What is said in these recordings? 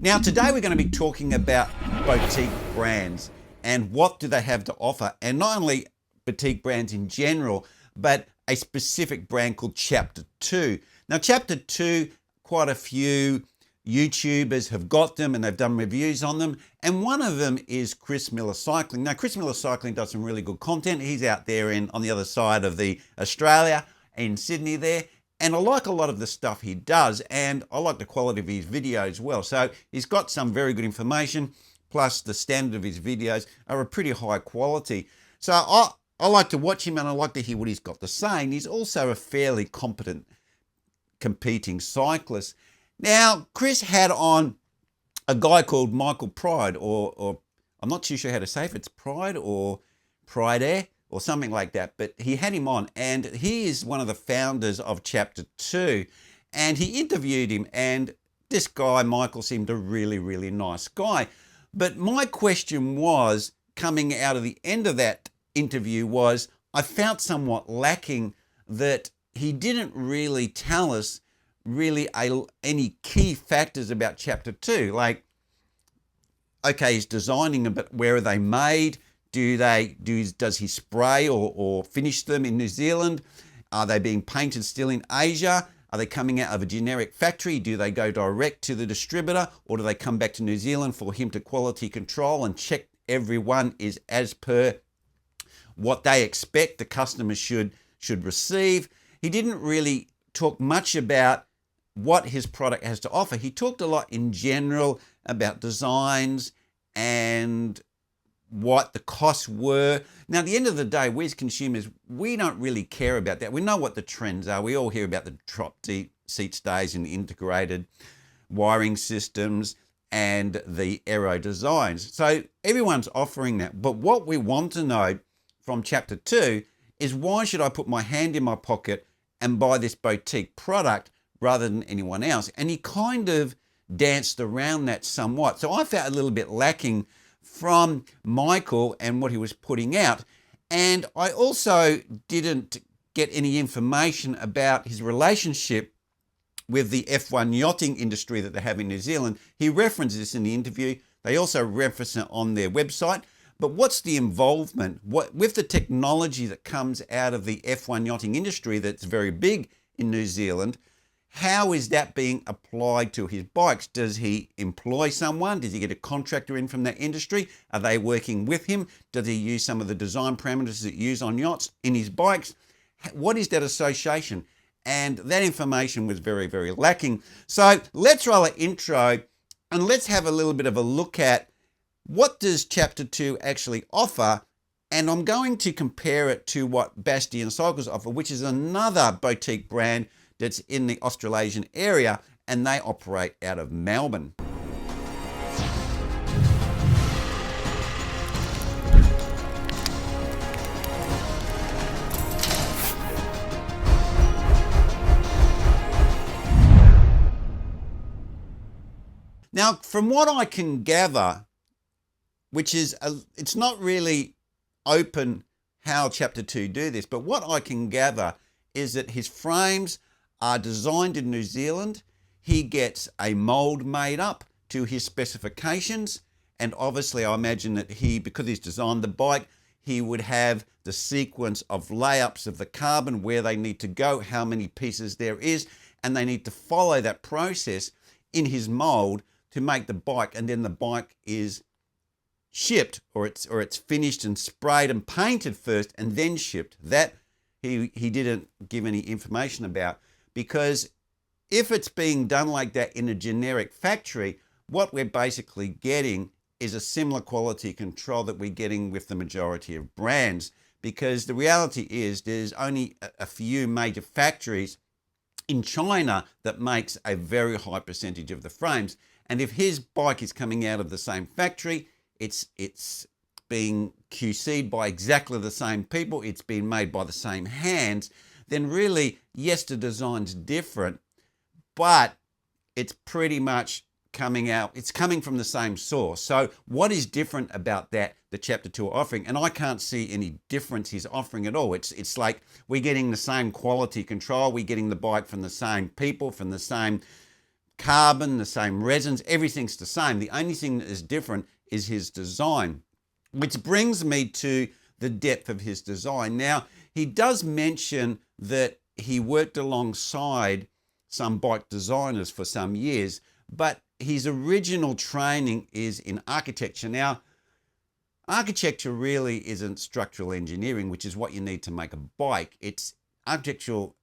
Now today we're going to be talking about boutique brands and what do they have to offer, and not only boutique brands in general, but a specific brand called Chapter 2. Now Chapter 2, quite a few YouTubers have got them and they've done reviews on them, and one of them is Chris Miller Cycling. Now Chris Miller Cycling does some really good content. He's out there on the other side of the Australia, in Sydney there. And I like a lot of the stuff he does, and I like the quality of his videos as well. So he's got some very good information, plus the standard of his videos are a pretty high quality. So I like to watch him and I like to hear what he's got to say. And he's also a fairly competent competing cyclist. Now, Chris had on a guy called Micheal Pride, or I'm not too sure how to say if it's Pride or Pride Air, or something like that, but he had him on, and he is one of the founders of Chapter 2, and he interviewed him, and this guy, Micheal, seemed a really, really nice guy. But my question was, coming out of the end of that interview, was I felt somewhat lacking that he didn't really tell us really any key factors about Chapter 2. Like, okay, he's designing them, but where are they made? Does he spray or finish them in New Zealand? Are they being painted still in Asia? Are they coming out of a generic factory? Do they go direct to the distributor, or do they come back to New Zealand for him to quality control and check everyone is as per what they expect the customer should receive? He didn't really talk much about what his product has to offer. He talked a lot in general about designs and what the costs were. Now, at the end of the day, we as consumers, we don't really care about that. We know what the trends are. We all hear about the drop seat stays and integrated wiring systems and the aero designs. So everyone's offering that. But what we want to know from Chapter 2 is, why should I put my hand in my pocket and buy this boutique product rather than anyone else? And he kind of danced around that somewhat. So I felt a little bit lacking from Micheal and what he was putting out. And I also didn't get any information about his relationship with the F1 yachting industry that they have in New Zealand. He referenced this in the interview. They also reference it on their website. But what's the involvement with the technology that comes out of the F1 yachting industry that's very big in New Zealand? How is that being applied to his bikes? Does he employ someone? Does he get a contractor in from that industry? Are they working with him? Does he use some of the design parameters that you use on yachts in his bikes? What is that association? And that information was very, very lacking. So let's roll an intro and let's have a little bit of a look at what does Chapter 2 actually offer. And I'm going to compare it to what Bastion Cycles offer, which is another boutique brand that's in the Australasian area, and they operate out of Melbourne. Now, from what I can gather, which is, it's not really open how Chapter 2 do this, but what I can gather is that his frames are designed in New Zealand. He gets a mold made up to his specifications, and obviously I imagine that because he's designed the bike, he would have the sequence of layups of the carbon, where they need to go, how many pieces there is, and they need to follow that process in his mold to make the bike, and then the bike is shipped, or it's finished and sprayed and painted first and then shipped. That he didn't give any information about. Because if it's being done like that in a generic factory, what we're basically getting is a similar quality control that we're getting with the majority of brands. Because the reality is there's only a few major factories in China that makes a very high percentage of the frames. And if his bike is coming out of the same factory, it's being QC'd by exactly the same people, it's being made by the same hands, then really, yes, the design's different, but it's pretty much coming out, it's coming from the same source. So what is different about that, the Chapter 2 are offering? And I can't see any difference he's offering at all. It's like we're getting the same quality control, we're getting the bike from the same people, from the same carbon, the same resins, everything's the same. The only thing that is different is his design, which brings me to the depth of his design. Now, he does mention that he worked alongside some bike designers for some years, but his original training is in architecture. Now, architecture really isn't structural engineering, which is what you need to make a bike. It's architectural.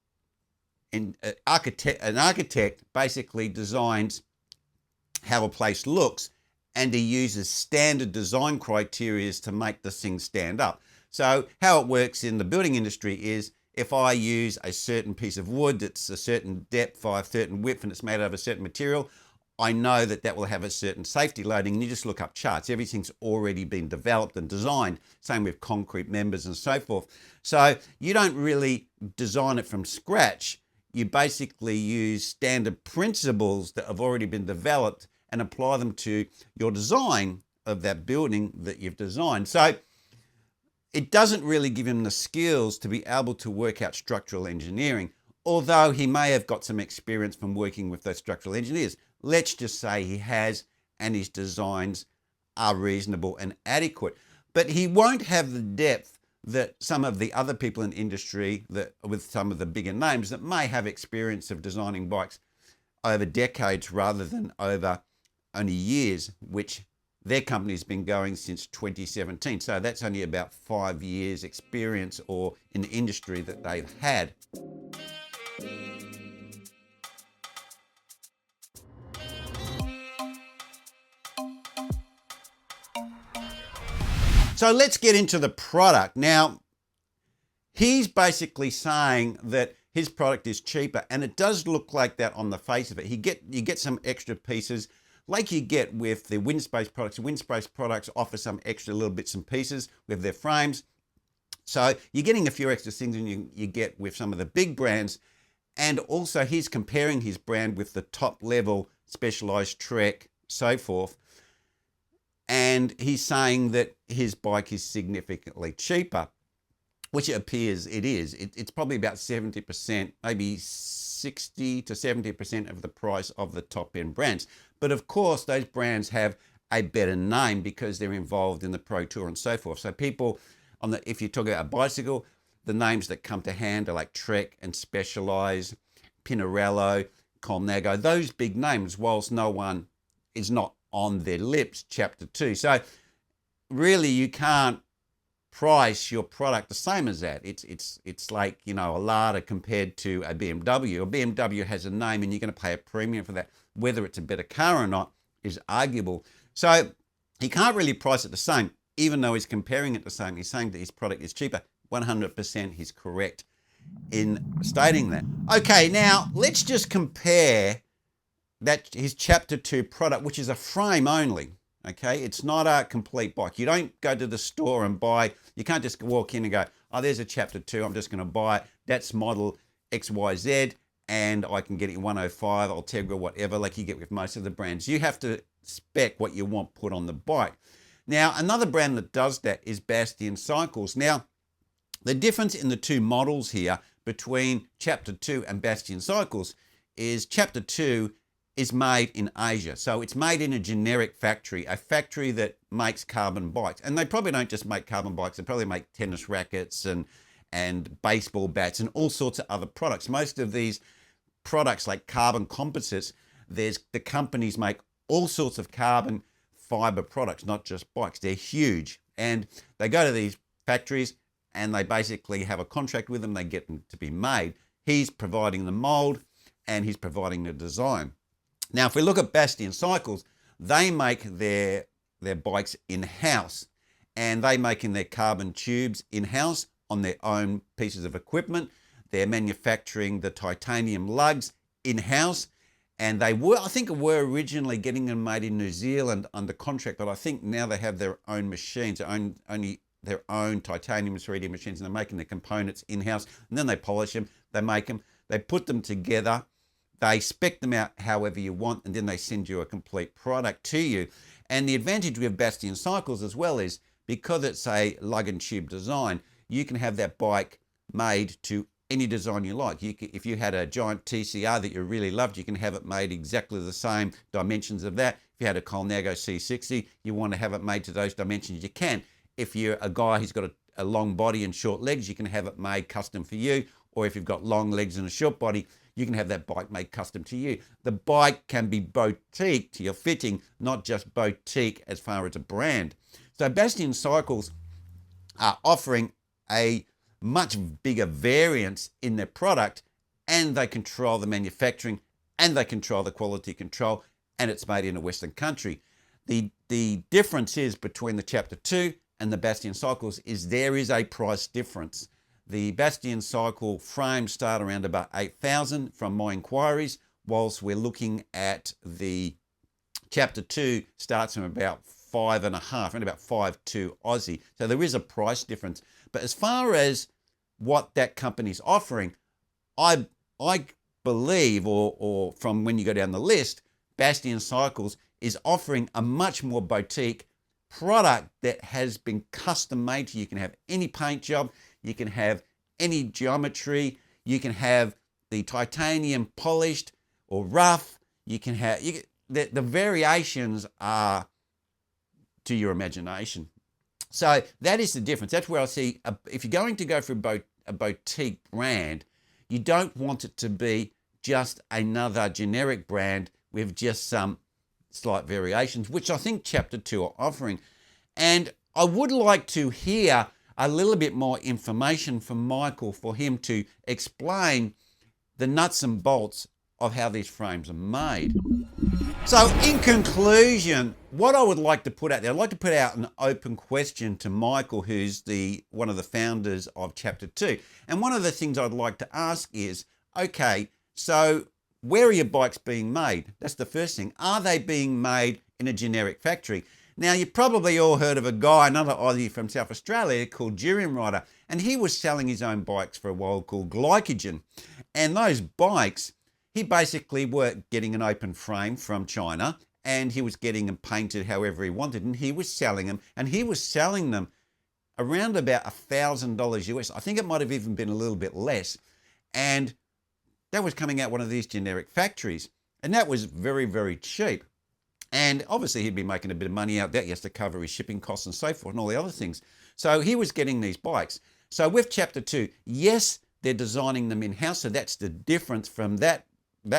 An architect basically designs how a place looks, and he uses standard design criteria to make the thing stand up. So how it works in the building industry is, if I use a certain piece of wood that's a certain depth by a certain width and it's made out of a certain material, I know that that will have a certain safety loading, and you just look up charts. Everything's already been developed and designed. Same with concrete members and so forth. So you don't really design it from scratch. You basically use standard principles that have already been developed and apply them to your design of that building that you've designed. So it doesn't really give him the skills to be able to work out structural engineering, although he may have got some experience from working with those structural engineers. Let's just say he has, and his designs are reasonable and adequate. But he won't have the depth that some of the other people in industry, that with some of the bigger names that may have experience of designing bikes over decades rather than over only years, which their company's been going since 2017. So that's only about 5 years experience or in the industry that they've had. So let's get into the product. Now, he's basically saying that his product is cheaper, and it does look like that on the face of it. You get some extra pieces like you get with the Windspace products. Windspace products offer some extra little bits and pieces with their frames. So you're getting a few extra things than you get with some of the big brands. And also he's comparing his brand with the top level Specialized, Trek, so forth. And he's saying that his bike is significantly cheaper, which it appears it is. It's probably about 70%, maybe 60 to 70% of the price of the top end brands. But of course, those brands have a better name because they're involved in the Pro Tour and so forth. So people, if you talk about a bicycle, the names that come to hand are like Trek and Specialized, Pinarello, Colnago, those big names, whilst no one is not on their lips, Chapter 2. So really you can't price your product the same as that. It's like, you know, a Lada compared to a BMW. A BMW has a name and you're going to pay a premium for that. Whether it's a better car or not is arguable. So he can't really price it the same, even though he's comparing it the same. He's saying that his product is cheaper. 100% he's correct in stating that. Okay, now let's just compare his Chapter 2 product, which is a frame only. Okay, it's not a complete bike. You don't go to the store and buy, you can't just walk in and go, oh, there's a Chapter 2, I'm just going to buy it. That's model XYZ, and I can get it in 105, Ultegra, whatever, like you get with most of the brands. You have to spec what you want put on the bike. Now, another brand that does that is Bastian Cycles. Now, the difference in the two models here between Chapter 2 and Bastian Cycles is Chapter 2 is made in Asia. So it's made in a generic factory, a factory that makes carbon bikes. And they probably don't just make carbon bikes, they probably make tennis rackets and baseball bats and all sorts of other products. Most of these products like carbon composites, the companies make all sorts of carbon fiber products, not just bikes. They're huge. And they go to these factories and they basically have a contract with them, they get them to be made. He's providing the mold and he's providing the design. Now, if we look at Bastian Cycles, they make their bikes in-house, and they making their carbon tubes in-house on their own pieces of equipment. They're manufacturing the titanium lugs in-house, and I think were originally getting them made in New Zealand under contract, but I think now they have their own machines, their own titanium 3D machines, and they're making the components in-house, and then they polish them, they make them, they put them together, they spec them out however you want, and then they send you a complete product to you. And the advantage with Bastian Cycles as well is because it's a lug and tube design, you can have that bike made to any design you like. If you had a giant TCR that you really loved, you can have it made exactly the same dimensions of that. If you had a Colnago C60, you want to have it made to those dimensions, you can. If you're a guy who's got a long body and short legs, you can have it made custom for you. Or if you've got long legs and a short body, you can have that bike made custom to you. The bike can be boutique to your fitting, not just boutique as far as a brand. So Bastian Cycles are offering a much bigger variance in their product, and they control the manufacturing, and they control the quality control, and it's made in a Western country. The difference is between the Chapter 2 and the Bastian Cycles is there is a price difference. The Bastian Cycle frames start around about 8,000 from my inquiries, whilst we're looking at the Chapter 2 starts from about 5.5, around about 5.2 Aussie. So there is a price difference. But as far as what that company's offering, I believe, or from when you go down the list, Bastian Cycles is offering a much more boutique product that has been custom made to you. You can have any paint job, you can have any geometry, you can have the titanium polished or rough, you can have, the variations are to your imagination. So that is the difference. That's where I see, if you're going to go for a boutique brand, you don't want it to be just another generic brand with just some slight variations, which I think Chapter 2 are offering. And I would like to hear a little bit more information from Micheal for him to explain the nuts and bolts of how these frames are made. So in conclusion, what I would like to put out there, I'd like to put out an open question to Micheal, who's one of the founders of Chapter 2. And one of the things I'd like to ask is, okay, so where are your bikes being made? That's the first thing. Are they being made in a generic factory? Now, you've probably all heard of a guy, another Aussie from South Australia called Durian Rider, and he was selling his own bikes for a while called Glycogen. And those bikes, he basically were getting an open frame from China, and he was getting them painted however he wanted, and he was selling them, and he was selling them around about $1,000 US. I think it might have even been a little bit less. And that was coming out one of these generic factories, and that was very, very cheap. And obviously he'd be making a bit of money out there. He has to cover his shipping costs and so forth and all the other things. So he was getting these bikes. So with Chapter 2, yes, they're designing them in-house. So that's the difference from that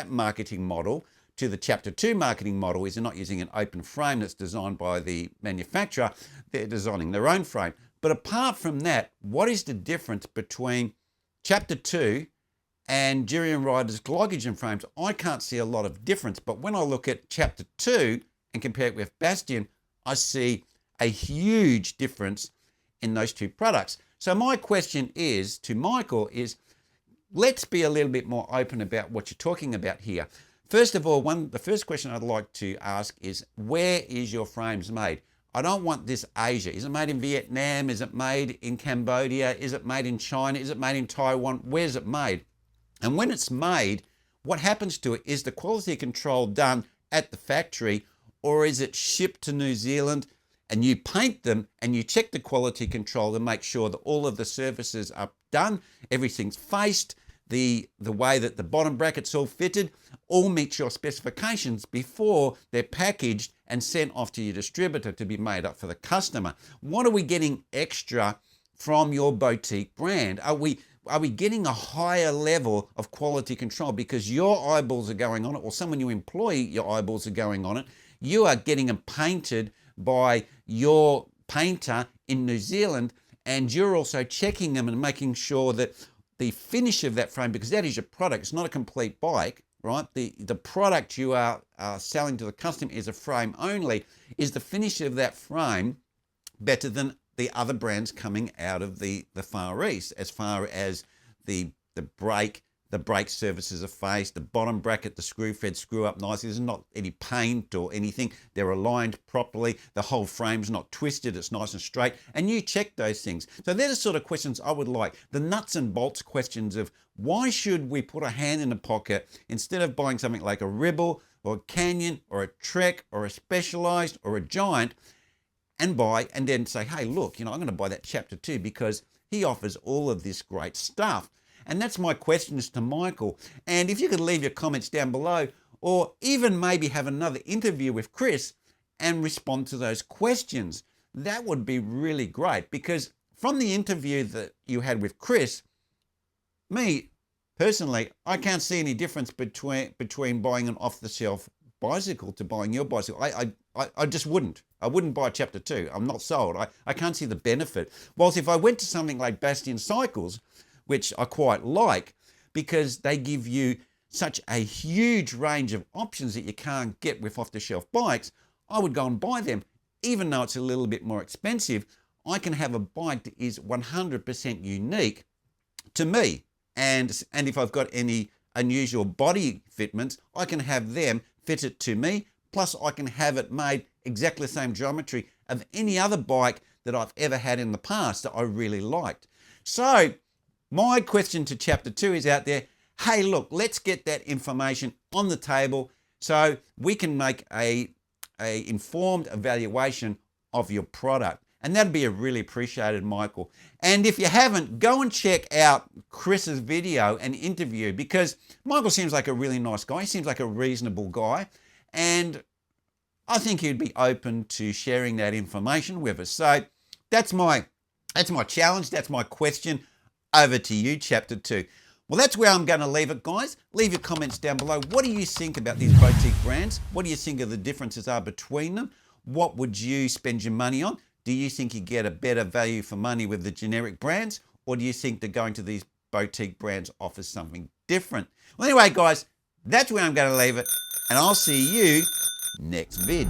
marketing model to the Chapter 2 marketing model, is they're not using an open frame that's designed by the manufacturer. They're designing their own frame. But apart from that, what is the difference between Chapter 2 and Durian Rider's Glycogen frames? I can't see a lot of difference, but when I look at Chapter 2 and compare it with Bastian, I see a huge difference in those two products. So my question is to Micheal is, let's be a little bit more open about what you're talking about here. First of all, the first question I'd like to ask is, where is your frames made? I don't want this Asia. Is it made in Vietnam? Is it made in Cambodia? Is it made in China? Is it made in Taiwan? Where's it made? And when it's made, what happens to it? Is the quality control done at the factory, or is it shipped to New Zealand and you paint them and you check the quality control to make sure that all of the surfaces are done, everything's faced, the way that the bottom bracket's all fitted, all meets your specifications before they're packaged and sent off to your distributor to be made up for the customer? What are we getting extra from your boutique brand? Are we getting a higher level of quality control because your eyeballs are going on it, or someone you employ, your eyeballs are going on it? You are getting them painted by your painter in New Zealand, and you're also checking them and making sure that the finish of that frame, because that is your product, it's not a complete bike, right? The product you are selling to the customer is a frame only. Is the finish of that frame better than the other brands coming out of the Far East, as far as the brake surfaces are faced, the bottom bracket, the screw fed screw up nicely. There's not any paint or anything. They're aligned properly. The whole frame's not twisted. It's nice and straight. And you check those things. So they're the sort of questions I would like. The nuts and bolts questions of, why should we put a hand in the pocket instead of buying something like a Rebel or a Canyon or a Trek or a Specialized or a Giant, and then say, hey, look, I'm going to buy that Chapter 2 because he offers all of this great stuff. And that's my questions to Micheal. And if you could leave your comments down below, or even maybe have another interview with Chris and respond to those questions, that would be really great. Because from the interview that you had with Chris, me personally, I can't see any difference between buying an off-the-shelf bicycle to buying your bicycle. I just wouldn't. I wouldn't buy Chapter 2. I'm not sold. I can't see the benefit. Whilst if I went to something like Bastion Cycles, which I quite like, because they give you such a huge range of options that you can't get with off-the-shelf bikes, I would go and buy them. Even though it's a little bit more expensive, I can have a bike that is 100% unique to me. And if I've got any unusual body fitments, I can have them fit it to me. Plus I can have it made exactly the same geometry of any other bike that I've ever had in the past that I really liked. So my question to Chapter 2 is out there. Hey, look, let's get that information on the table so we can make a informed evaluation of your product. And that'd be a really appreciated, Micheal. And if you haven't, go and check out Chris's video and interview, because Micheal seems like a really nice guy. He seems like a reasonable guy. And I think he'd be open to sharing that information with us. So that's my challenge. That's my question. Over to you, Chapter 2. Well, that's where I'm going to leave it, guys. Leave your comments down below. What do you think about these boutique brands? What do you think of the differences are between them? What would you spend your money on? Do you think you get a better value for money with the generic brands? Or do you think that going to these boutique brands offers something different? Well, anyway, guys, that's where I'm going to leave it. And I'll see you next vid.